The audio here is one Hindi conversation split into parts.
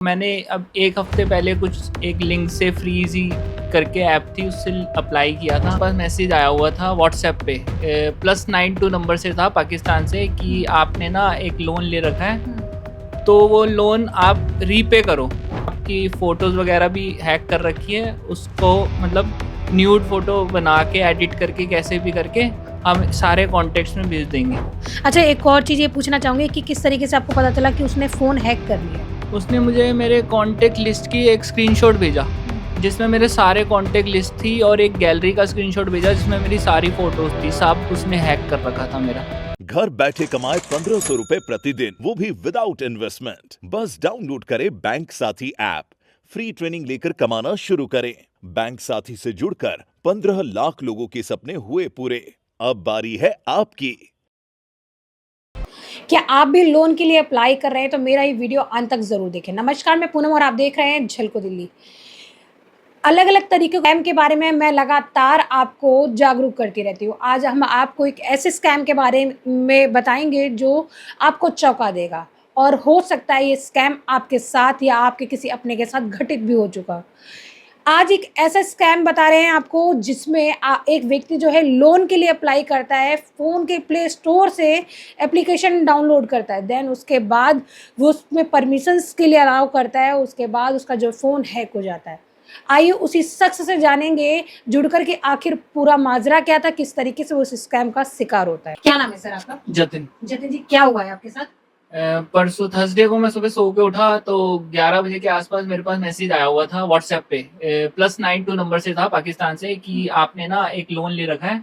मैंने अब 1 हफ्ते पहले कुछ एक लिंक से फ्रीज़ी करके ऐप थी, उससे अप्लाई किया था। बस मैसेज आया हुआ था व्हाट्सएप पे +92 नंबर से था पाकिस्तान से कि आपने ना एक लोन ले रखा है, तो वो लोन आप रीपे करो। आपकी फ़ोटोज़ वगैरह भी हैक कर रखी है, उसको मतलब न्यूड फ़ोटो बना के एडिट करके कैसे भी करके हम सारे कॉन्टैक्ट्स में भेज देंगे। अच्छा, एक और चीज़ ये पूछना चाहूँगी कि किस तरीके से आपको पता चला कि उसने फ़ोन हैक कर लिया? उसने मुझे मेरे कॉन्टैक्ट लिस्ट की एक स्क्रीनशॉट भेजा, जिसमें मेरे सारे कॉन्टैक्ट लिस्ट थी और एक गैलरी का स्क्रीनशॉट भेजा जिसमें मेरी सारी फोटोज थी। सब उसने हैक कर रखा था मेरा। घर बैठे कमाए 1500 रुपए प्रतिदिन, वो भी विदाउट इन्वेस्टमेंट। बस डाउनलोड करें बैंक साथी ऐप, फ्री ट्रेनिंग लेकर कमाना शुरू करें। बैंक साथी से जुड़कर 15 लाख लोगों के सपने हुए पूरे। अब बारी है आपकी। क्या आप भी लोन के लिए अप्लाई कर रहे हैं तो मेरा ये वीडियो अंत तक ज़रूर देखें। नमस्कार, मैं पूनम और आप देख रहे हैं झलको दिल्ली। अलग-अलग तरीके के स्कैम के बारे में मैं लगातार आपको जागरूक करती रहती हूँ। आज हम आपको एक ऐसे स्कैम के बारे में बताएँगे जो आपको चौंका देगा और हो सकता है ये स्कैम आपके साथ या आपके किसी अपने के साथ घटित भी हो चुका। आज एक ऐसा स्कैम बता रहे हैं आपको जिसमें एक व्यक्ति जो है लोन के लिए अप्लाई करता है, फ़ोन के प्ले स्टोर से एप्लीकेशन डाउनलोड करता है, देन उसके बाद वो उसमें परमिशंस के लिए अलाउ करता है, उसके बाद उसका जो फ़ोन हैक हो जाता है। आइए उसी शख्स से जानेंगे जुड़कर कि आखिर पूरा माजरा क्या था, किस तरीके से वो उस स्कैम का शिकार होता है। क्या नाम है सर आपका? जतिन। जतिन जी, क्या हुआ है आपके साथ? परसों थर्सडे को मैं सुबह सो के उठा तो 11 बजे के आसपास मेरे पास मैसेज आया हुआ था व्हाट्सएप पे, +92 नंबर से था पाकिस्तान से कि आपने ना एक लोन ले रखा है,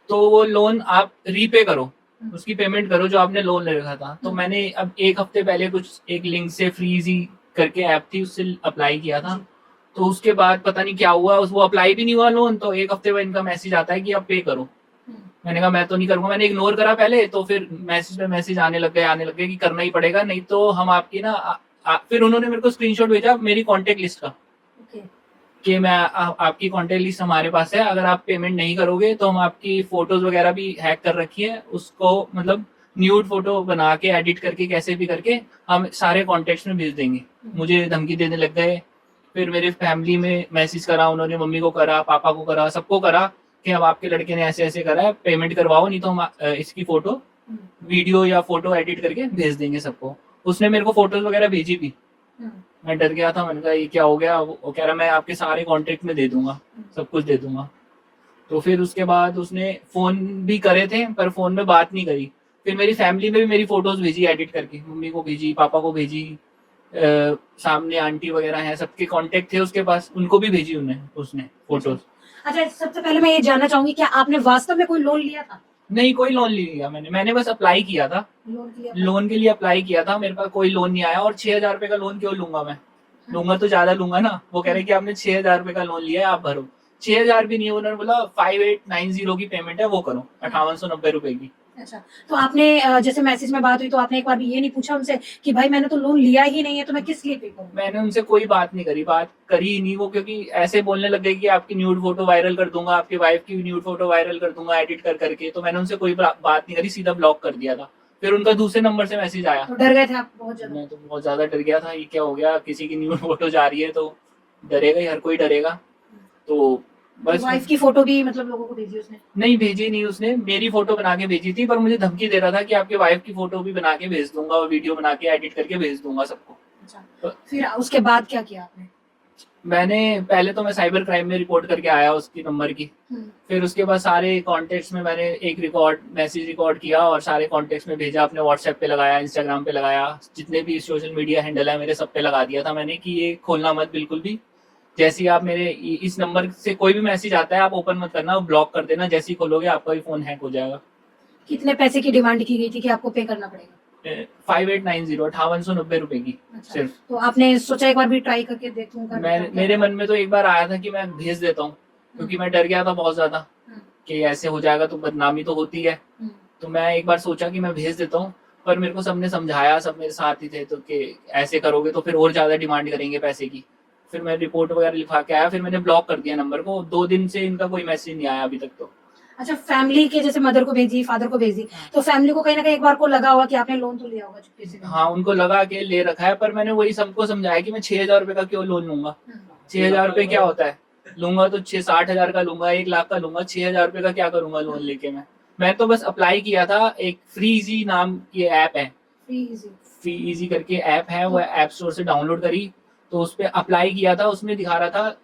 तो वो लोन आप रीपे करो, उसकी पेमेंट करो जो आपने लोन ले रखा था। तो मैंने अब 1 हफ्ते पहले कुछ एक लिंक से फ्रीज़ी करके ऐप थी, उससे अप्लाई किया था। तो उसके बाद पता नहीं क्या हुआ, वो अप्लाई भी नहीं हुआ लोन, तो 1 हफ्ते बाद इनका मैसेज आता है कि अब पे करो। मैंने कहा मैं तो नहीं करूँगा, मैंने इग्नोर करा पहले, तो फिर मैसेज पे मैसेज आने लग गए कि करना ही पड़ेगा, नहीं तो हम आपकी ना फिर उन्होंने मेरे को स्क्रीनशॉट भेजा मेरी कॉन्टैक्ट लिस्ट का कि मैं आपकी कॉन्टैक्ट लिस्ट हमारे पास है, अगर आप पेमेंट नहीं करोगे तो हम आपकी फोटोज वगैरह भी हैक कर रखी है, उसको मतलब न्यूड फोटो बना के एडिट करके कैसे भी करके हम सारे कॉन्टैक्ट्स में भेज देंगे। मुझे धमकी देने लग गए। फिर मेरे फैमिली में मैसेज करा उन्होंने, मम्मी को करा, पापा को करा, सबको करा कि अब आपके लड़के ने ऐसे ऐसे करा है, पेमेंट करवाओ नहीं तो हम इसकी फोटो वीडियो या फोटो एडिट करके भेज देंगे सबको। उसने मेरे को फोटोज वगैरह भेजी भी। मैं डर गया था, मैंने कहा ये क्या हो गया। वो कह रहा मैं आपके सारे कॉन्टेक्ट में दे दूंगा, सब कुछ दे दूंगा। तो फिर उसके बाद उसने फोन भी करे थे पर फोन में बात नहीं करी। फिर मेरी फैमिली में भी मेरी फोटोज भेजी एडिट करके, मम्मी को भेजी, पापा को भेजी, सामने आंटी वगैरह हैं, सबके कांटेक्ट थे उसके पास, उनको भी भेजी उसने फोटोज। अच्छा, सबसे पहले मैं ये जानना चाहूंगी क्या आपने वास्तव में कोई लोन लिया था? नहीं, कोई लोन नहीं लिया मैंने बस अप्लाई किया था। लोन के लिए अप्लाई किया था, मेरे पास कोई लोन नहीं आया। और 6,000 रुपए का लोन क्यों लूंगा मैं? लूंगा तो ज्यादा लूंगा ना। वो कह रहे कि आपने 6,000 रुपए का लोन लिया है, आप भरो। 6,000 भी नहीं है, उन्होंने बोला 5890 की पेमेंट है, वो करो 5890 रुपए की। अच्छा, तो आपने जैसे मैसेज में बात हुई तो आपने एक बार भी ये नहीं पूछा उनसे कि भाई मैंने तो लोन लिया ही नहीं है तो मैं किस लिए पे करूं? मैंने उनसे कोई बात नहीं करी, बात करी ही नहीं वो, क्योंकि ऐसे बोलने लग गए कि आपकी न्यूड फोटो वायरल कर दूंगा, आपकी वाइफ की न्यूड फोटो वायरल कर दूंगा एडिट कर करके। तो मैंने उनसे कोई बात नहीं करी, सीधा ब्लॉक कर दिया था। फिर उनका दूसरे नंबर से मैसेज आया। तो डर गए थे आप बहुत ज्यादा? मैं तो बहुत ज्यादा डर गया था, ये क्या हो गया, किसी की न्यूड फोटो जा रही है तो डरेगा ही, हर कोई डरेगा। तो बस वाइफ की फोटो भी मतलब लोगों को भेजी उसने? नहीं भेजी नहीं, उसने मेरी फोटो बना के भेजी थी, पर मुझे धमकी दे रहा था कि आपके वाइफ की फोटो भी बना के भेज दूंगा और वीडियो बना के एडिट करके भेज दूंगा सबको। अच्छा, फिर उसके बाद क्या किया आपने? मैंने पहले तो मैं साइबर क्राइम में रिपोर्ट करके आया उसकी नंबर की। फिर उसके बाद सारे कॉन्टेक्ट्स में मैंने एक मैसेज रिकॉर्ड किया और सारे कॉन्टेक्ट्स में भेजा, अपने व्हाट्सएप पे लगाया, इंस्टाग्राम पे लगाया, जितने भी सोशल मीडिया हैंडल है मेरे सब पे लगा दिया था मैंने कि ये खोलना मत बिल्कुल भी। जैसे ही आप मेरे इस नंबर से कोई भी मैसेज आता है आप ओपन मत करना, ब्लॉक कर देना, जैसे ही खोलोगे आपका भी फोन हैक हो जाएगा। कितने पैसे की डिमांड की गई थी कि आपको पे करना पड़ेगा? 5890 5890 रुपए की। अच्छा, सिर्फ तो आपने सोचा एक बार भी ट्राई करके देखूंगा? मेरे मन में तो एक बार आया था कि मैं भेज देता हूँ, क्योंकि मैं डर गया था बहुत ज्यादा कि ऐसे हो जाएगा तो बदनामी तो होती है। तो मैं एक बार सोचा कि मैं भेज देता हूँ, पर मेरे को सबने समझाया, सब मेरे साथ ही थे, तो कि ऐसे करोगे तो फिर और ज्यादा डिमांड करेंगे पैसे की। फिर मैं रिपोर्ट वगैरह लिखा के आया, फिर मैंने ब्लॉक कर दिया नंबर को। 2 दिन से इनका कोई मैसेज नहीं आया अभी तक। तो अच्छा, फैमिली के जैसे मदर को भेजी, फादर को भेजी, हाँ। तो फैमिली को कहीं ना कहीं एक बार को लगा होगा कि आपने लोन तो लिया होगा चुपके से। हाँ, उनको लगा के ले रखा है, पर मैंने वही सबको समझाया कि मैं 6,000 रुपए का क्यों लोन लूंगा। 6,000 रुपए क्या होता है, लूंगा तो 60,000 का लूंगा, 1 लाख का लूंगा, 6,000 रुपए का क्या करूंगा लोन लेके मैं तो बस अप्लाई किया था। एक फ्री इजी नाम की ऐप है, फ्री इजी करके ऐप है, वो ऐप स्टोर से डाउनलोड करी, तो उस पर अप्लाई किया था। उसमें दिखा रहा था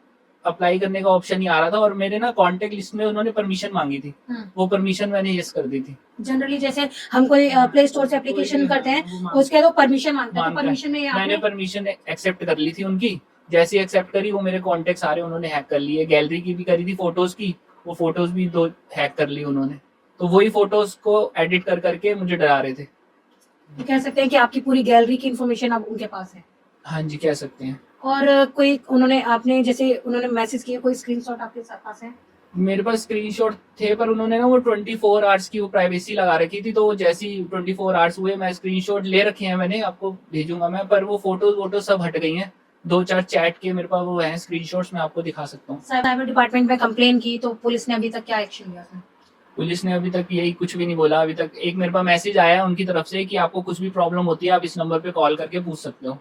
अप्लाई करने का ऑप्शन ही आ रहा था, और मेरे ना कांटेक्ट लिस्ट में उन्होंने परमिशन मांगी थी, वो परमिशन मैंने यस कर दी थी। जनरली जैसे हम कोई प्ले स्टोर से एप्लीकेशन करते हैं, उसके बाद वो परमिशन मांगता है, तो मांगता है। परमिशन में मैंने आपने परमिशन एक्सेप्ट कर ली थी उनकी। जैसे एक्सेप्ट करी, वो मेरे कॉन्टेक्ट सारे उन्होंने हैक कर लिए। गैलरी की भी करी थी फोटोज की, वो फोटोज भी 2 हैक कर ली उन्होंने। तो वही फोटोज को एडिट कर करके मुझे डरा रहे थे। तो कह सकते हैं कि आपकी पूरी गैलरी की इन्फॉर्मेशन अब उनके पास है। हाँ जी, कह सकते हैं। और कोई उन्होंने आपने जैसे उन्होंने मैसेज किया, कोई स्क्रीनशॉट आपके पास है? मेरे पास स्क्रीनशॉट थे, पर उन्होंने ना वो 24 आवर्स की वो प्राइवेसी लगा रखी थी, तो जैसे ही 24 आवर्स हुए, मैं स्क्रीनशॉट ले रखे हैं, मैंने आपको भेजूंगा मैं, पर वो फोटोज वोटोज सब हट गई हैं। 2-4 चैट के मेरे पास वो हैं स्क्रीनशॉट्स, मैं आपको दिखा सकता हूँ। साइबर डिपार्टमेंट में कंप्लेन की, तो पुलिस ने अभी तक क्या एक्शन लिया उसमें? पुलिस ने अभी तक यही कुछ भी नहीं बोला अभी तक। एक मेरे पास मैसेज आया है उनकी तरफ से कि आपको कुछ भी प्रॉब्लम होती है, आप इस नंबर पे कॉल करके पूछ सकते हो।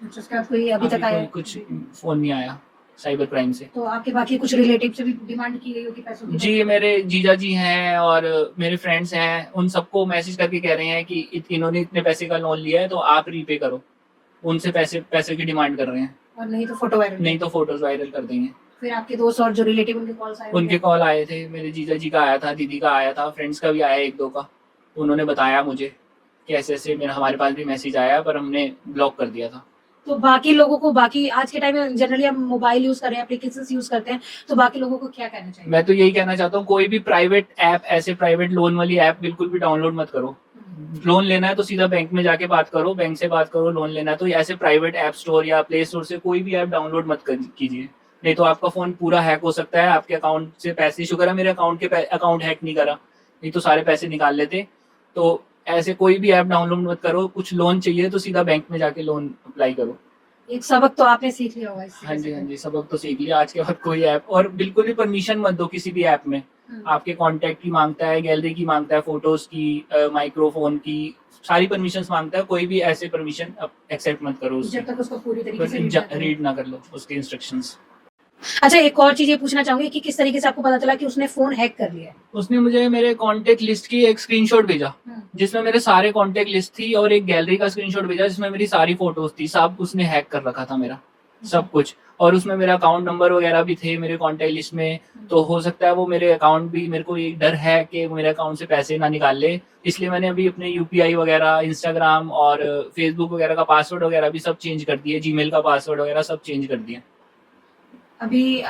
अच्छा, उसके बाद कोई अभी तक आया? कोई कुछ फोन नहीं आया साइबर क्राइम से। तो आपके बाकी कुछ रिलेटिव से भी डिमांड की गई होगी पैसों की? जी, मेरे जीजा जी हैं और मेरे फ्रेंड्स हैं, उन सबको मैसेज करके कह रहे हैं कि इन्होंने इतने पैसे का लोन लिया है, तो आप रीपे करो। उनसे पैसे की डिमांड कर रहे हैं, और नहीं तो फोटो वायरल? नहीं तो फोटोज वायरल कर देंगे। फिर आपके दोस्त और जो रिलेटिव उनके कॉल्स आए? उनके कॉल आए थे, मेरे जीजा जी का आया था, दीदी का आया था, फ्रेंड्स का भी आया 1-2 का। उन्होंने बताया मुझे कि ऐसे ऐसे मेरा हमारे पास भी मैसेज आया, पर हमने ब्लॉक कर दिया था। तो बाकी लोगों को, बाकी आज के टाइम में जनरली हम मोबाइल यूज कर रहे हैं, एप्लीकेशंस यूज करते हैं, तो बाकी लोगों को क्या कहना चाहिए? मैं तो यही कहना चाहता हूँ, कोई भी प्राइवेट ऐप, ऐसे प्राइवेट लोन वाली ऐप बिल्कुल भी डाउनलोड मत करो। लोन लेना है तो सीधा बैंक में जाके बात करो, बैंक से बात करो। लोन लेना है तो ऐसे प्राइवेट ऐप स्टोर या प्ले स्टोर से कोई भी ऐप डाउनलोड मत कीजिए, नहीं तो आपका फोन पूरा हैक हो सकता है। आपके अकाउंट से पैसे, शुक्र है मेरे अकाउंट हैक नहीं करा, नहीं तो सारे पैसे निकाल लेते। तो ऐसे कोई भी ऐप डाउनलोड मत करो। कुछ लोन चाहिए तो सीधा बैंक में जाके लोन अप्लाई करो। एक सबक तो आपने सीख लिया होगा इससे। हाँ जी, हाँ जी, सबक तो सीख लिया। आज के बाद कोई ऐप, और बिल्कुल भी परमिशन मत दो किसी भी ऐप में। आपके कॉन्टेक्ट की मांगता है, गैलरी की मांगता है, फोटोज की, माइक्रोफोन की, सारी परमिशंस मांगता है। कोई भी ऐसे परमिशन एक्सेप्ट मत करो उससे, जब तक उसको पूरी तरीके से रीड ना कर लो उसके इंस्ट्रक्शंस। अच्छा, एक और चीज ये पूछना चाहूंगी कि किस तरीके से आपको पता चला कि उसने फोन हैक कर लिया है? उसने मुझे मेरे कांटेक्ट लिस्ट की एक स्क्रीनशॉट भेजा, जिसमें मेरे सारे कांटेक्ट लिस्ट थी, और एक गैलरी का स्क्रीनशॉट भेजा जिसमें मेरी सारी फोटोज थी। सब उसने हैक कर रखा था मेरा, सब कुछ। और उसमें मेरा अकाउंट नंबर वगैरह भी थे मेरे कांटेक्ट लिस्ट में। तो हो सकता है वो मेरे अकाउंट भी, मेरे को एक डर है कि मेरे अकाउंट से पैसे ना निकाल ले, इसलिए मैंने अभी अपने यूपीआई वगैरह, इंस्टाग्राम और फेसबुक वगैरह का पासवर्ड वगैरह भी सब चेंज कर दिए, जीमेल का पासवर्ड वगैरह सब चेंज कर दिया। अभी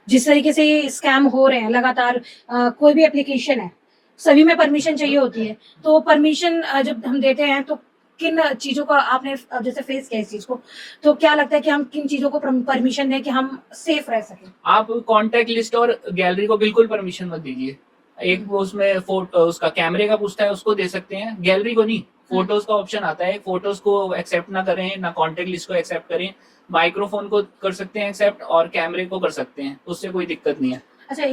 जिस तरीके से ये स्कैम हो रहे हैं लगातार, कोई भी एप्लीकेशन है, सभी में परमिशन चाहिए होती है, तो परमिशन जब हम देते हैं तो किन चीजों का आपने जैसे फेस किया इस चीज को, तो क्या लगता है कि हम किन चीजों को परमिशन दें कि हम सेफ रह सकें? आप कांटेक्ट लिस्ट और गैलरी को बिल्कुल परमिशन मत दीजिए। एक वो उसमें उसका कैमरे का पूछता है, उसको दे सकते हैं, गैलरी को नहीं। फोटोज का ऑप्शन आता है, फोटोज को एक्सेप्ट ना करें, ना कांटेक्ट लिस्ट को एक्सेप्ट करें। माइक्रोफोन को कर सकते हैं एक्सेप्ट, और कैमरे को कर सकते हैं, उससे कोई दिक्कत नहीं है। अच्छा,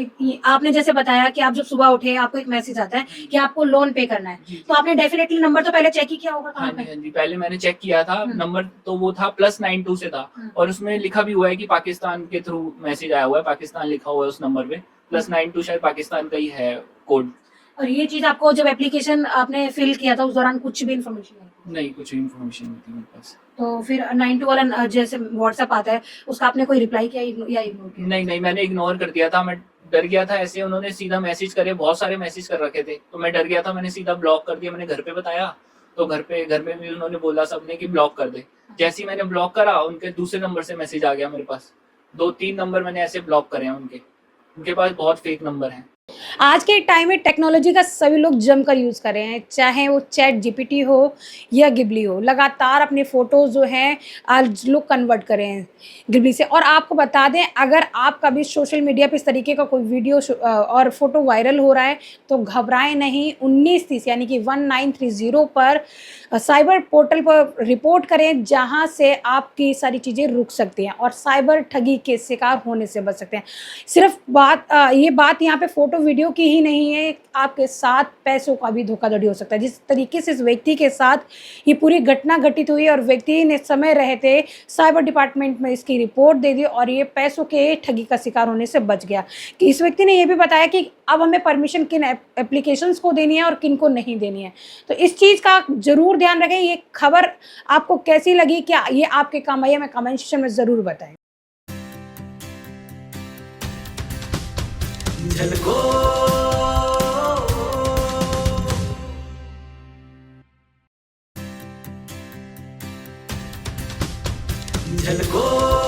आपने जैसे बताया कि आप जब सुबह उठे आपको एक मैसेज आता है कि आपको लोन पे करना है, तो आपने डेफिनेटली नंबर तो पहले चेक ही किया होगा? हाँ जी, हाँ जी, पहले मैंने चेक किया था नंबर, तो वो था +92 से था, और उसमें लिखा भी हुआ है कि पाकिस्तान के थ्रू मैसेज आया हुआ है, पाकिस्तान लिखा हुआ है उस नंबर पे। +92 शायद पाकिस्तान का ही है कोड। और ये चीज आपको जब एप्लीकेशन आपने फिल किया था उस दौरान कुछ भी इन्फॉर्मेशन नहीं, कुछ भी इन्फॉर्मेशन नहीं थी मेरे पास। तो फिर 92 वाला जैसे व्हाट्सएप आता है, उसका आपने कोई रिप्लाई किया या इग्नोर किया? नहीं, मैंने इग्नोर कर दिया था। मैं डर गया था, ऐसे उन्होंने सीधा मैसेज करे, बहुत सारे मैसेज कर रखे थे, तो मैं डर गया था, मैंने सीधा ब्लॉक कर दिया। मैंने घर पे बताया, तो घर में भी उन्होंने बोला सबने कि ब्लॉक कर दे। जैसे ही मैंने ब्लॉक करा, उनके दूसरे नंबर से मैसेज आ गया मेरे पास। 2-3 नंबर मैंने ऐसे ब्लॉक करे हैं उनके पास बहुत फेक नंबर हैं। आज के टाइम में टेक्नोलॉजी का सभी लोग जमकर यूज़ कर रहे हैं, चाहे वो चैट जीपीटी हो या गिबली हो। लगातार अपने फ़ोटोज़ जो हैं आज लोग कन्वर्ट कर रहे हैं गिबली से। और आपको बता दें, अगर आपका भी सोशल मीडिया पे इस तरीके का कोई वीडियो और फोटो वायरल हो रहा है तो घबराएं नहीं। 1930 यानी कि 1930 पर साइबर पोर्टल पर रिपोर्ट करें, जहां से आपकी सारी चीज़ें रुक सकती हैं और साइबर ठगी के शिकार होने से बच सकते हैं। सिर्फ ये बात यहाँ पे फ़ोटो वीडियो की ही नहीं है, आपके साथ पैसों का भी धोखाधड़ी हो सकता है। जिस तरीके से इस व्यक्ति के साथ ये पूरी घटना घटित हुई और व्यक्ति ने समय रहते साइबर डिपार्टमेंट में इसकी रिपोर्ट दे दी और ये पैसों के ठगी का शिकार होने से बच गया। कि इस व्यक्ति ने ये भी बताया कि अब हमें परमिशन किन एप्लीकेशंस को देनी है और किन को नहीं देनी है। तो इस चीज़ का ज़रूर ध्यान रखें। ये खबर आपको कैसी लगी, क्या ये आपके काम आई, हमें कमेंट सेक्शन में ज़रूर बताएं। झलको